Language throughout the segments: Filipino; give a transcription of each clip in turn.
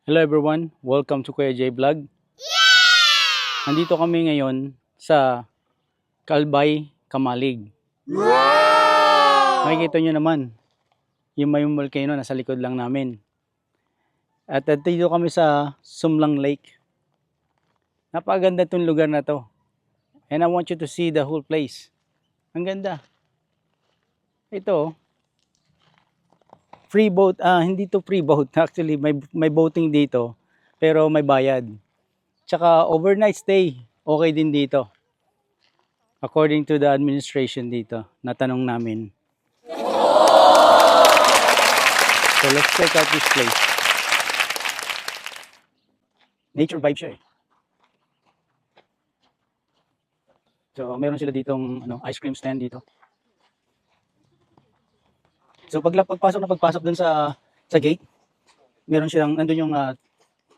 Hello everyone, welcome to Kuya J Vlog. Nandito kami ngayon sa Kalbay, Kamalig. Makikita nyo naman, yung Mayong Volcano nasa likod lang namin. At dito kami sa Sumlang Lake. Napakaganda itong lugar na to. And I want you to see the whole place. Ang ganda. Ito, free boat, hindi to free boat. Actually, may boating dito, pero may bayad. Tsaka overnight stay, okay din dito. According to the administration dito, natanong namin. So let's check out this place. Nature vibe siya eh. So meron sila ditong ice cream stand dito. So pagpasok dun sa gate, meron silang, nandun yung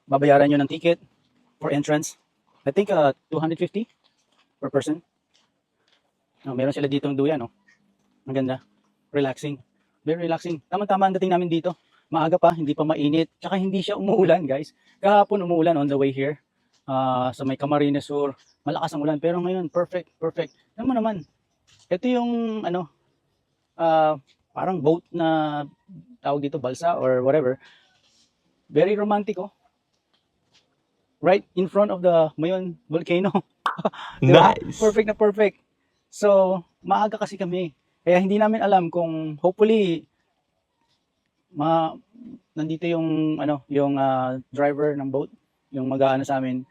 babayaran nyo ng ticket for entrance. I think 250 per person. Meron sila ditong duyan, no? Ang ganda. Relaxing. Very relaxing. Tama-tama ang dating namin dito. Maaga pa, hindi pa mainit. Tsaka hindi siya umuulan, guys. Kahapon umuulan on the way here. Sa may Camarines Sur. Malakas ang ulan. Pero ngayon, perfect. Alam mo naman, ito yung, parang boat na tawag dito, balsa or whatever. Very romantic, oh. Right in front of the Mayong Volcano. Diba? Nice. Perfect na perfect. So, maaga kasi kami. Kaya hindi namin alam kung hopefully nandito yung driver ng boat, yung mag-aano sa amin,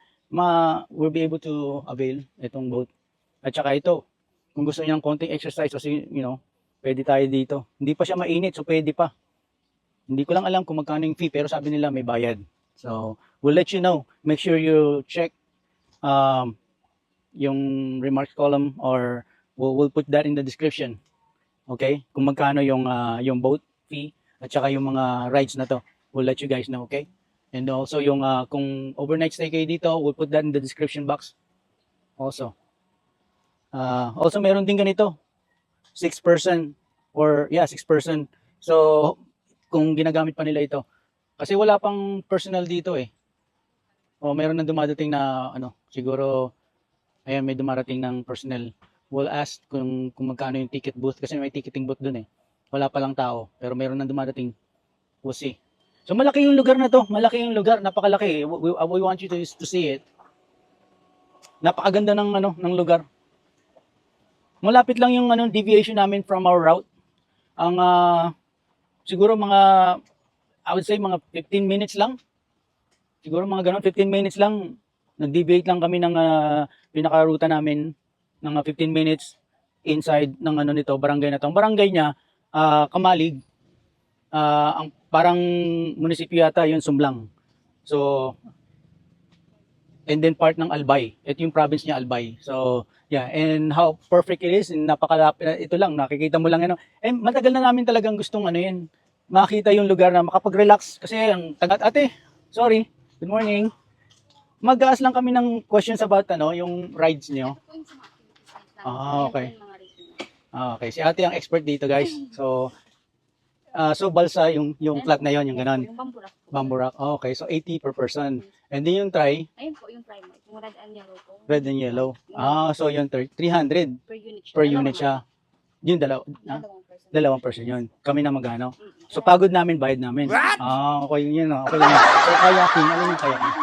we'll be able to avail itong boat. At saka ito, kung gusto niyo ng konting exercise kasi pwede tayo dito. Hindi pa siya mainit, so pwede pa. Hindi ko lang alam kung magkano yung fee, pero sabi nila may bayad. So, we'll let you know. Make sure you check yung remarks column, or we'll put that in the description. Okay? Kung magkano yung boat fee at saka yung mga rides na to. We'll let you guys know, okay? And also yung kung overnight stay kayo dito, we'll put that in the description box. Also meron din ganito. 6 person. So, kung ginagamit pa nila ito. Kasi wala pang personal dito eh. Meron na dumadating na siguro ayan, may dumarating ng personnel. We'll ask kung magkano yung ticket booth kasi may ticketing booth dun eh. Wala pa lang tao, pero meron na dumadating. We'll see. So malaki yung lugar na to. Malaki yung lugar, napakalaki. We want you to see it. Napakaganda ng lugar. Malapit lang yung deviation namin from our route. Ang siguro I would say mga 15 minutes lang. Siguro mga ganun, 15 minutes lang. Nag-deviate lang kami ng pinaka-ruta namin ng 15 minutes inside ng nito, barangay na to. Ang barangay niya, Kamalig. Ang parang munisipyo yata yun, Sumlang. So, and then part ng Albay. Ito yung province niya, Albay. So, yeah, and how perfect it is. Napakalapit, ito lang, nakikita mo lang And matagal na namin talagang gustong makita yung lugar na makapag-relax. Kasi ang ate, sorry, good morning. Mag-aas lang kami ng questions about yung rides niyo. Okay. Okay, si ate ang expert dito, guys. So balsa yung flat na yon, yung ganon. Yung bamburak. Bamburak. Okay, so 80 per person. And then yung try, Ayun po, yung primer. Yung red and yellow po. red and yellow. So yung 300 Per unit siya. per unit siya. Yung dalawang person yun. Kami na magano. Mm-mm. So pagod namin, bayad namin. Okay yun. Okay yun. So kayaking, ano yung kayaking?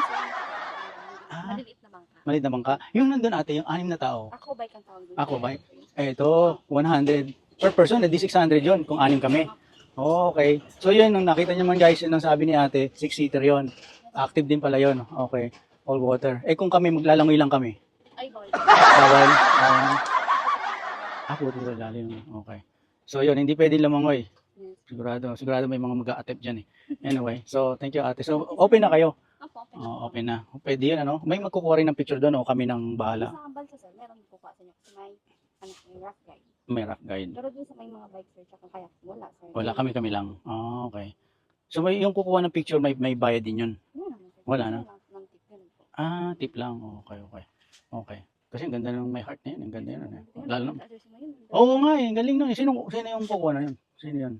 Maliliit na bangka. Maliit na bangka. Yung nandun ate, yung 6 na tao. Ako bike ang tawag doon. Ako bike? Ito, 100 per person, edi 600 yun kung 6 kami. Okay. So yun, nung nakita niyo man guys, yun ang sabi ni ate, 6-seater yun. Active din pala yun. Okay. All water. Kung kami, maglalangoy lang kami. Ay, bawal. Bawal. Puti sa lalim. Okay. So yun, hindi pwede lamangoy. Yes. Sigurado may mga mag-a-attempt dyan eh. Anyway, so thank you ate. So open na kayo. Opo, okay. Open na. Pwede yun May magkukuha rin ng picture doon o kami nang bahala. Sa balsa sir, meron po pa sa inyo kasi may rough guide. May rough guide. Pero dun sa may mga bike sir, tsaka kayak, wala sir. Wala, kami lang. Okay. So yung kukuha ng picture, may bayad din yun. Wala na. Ng tip yun po. Tip lang. Okay. Kasi ang ganda ng may heart na yun. Ang ganda yun. Lalo na. Oo nga eh. Galing nun. Sino yung kukuha na yun? Sino yun?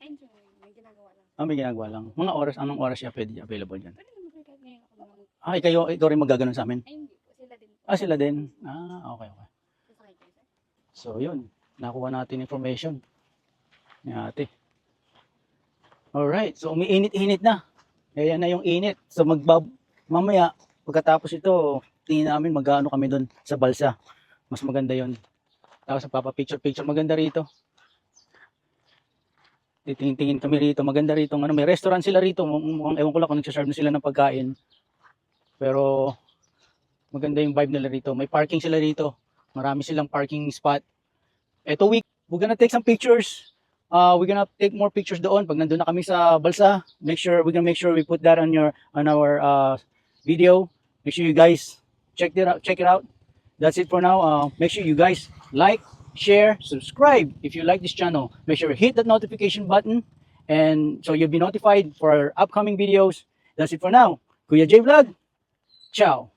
Ayun sir, may ginagawa lang. May ginagawa lang. Mga oras, anong oras siya pwede available dyan? Pwede naman Ay, ikaw rin magaganon sa amin. Ay, hindi po. Sila din po. Ah, sila din. Okay. Sasakay kayo, sir. So, yun. Nakuha natin information ni ate. Alright. So, umiinit-init na. Ayan na yung init. So, mamaya, pagkatapos ito, tingin namin mag-ano kami doon sa balsa. Mas maganda yon. Tapos, picture maganda rito. Titingin kami rito. Maganda rito. Ano, may restaurant sila rito. Mukhang ewan ko lang kung nagsaserve na sila ng pagkain. Pero, maganda yung vibe nila rito. May parking sila rito. Marami silang parking spot. Ito week, we're gonna take some pictures. We're gonna take more pictures doon. Pag nandun na kami sa balsa, we're gonna make sure we put that on our video. Make sure you guys check it out. That's it for now. Make sure you guys like, share, subscribe if you like this channel. Make sure you hit that notification button and so you'll be notified for our upcoming videos. That's it for now. Kuya J Vlog. Ciao.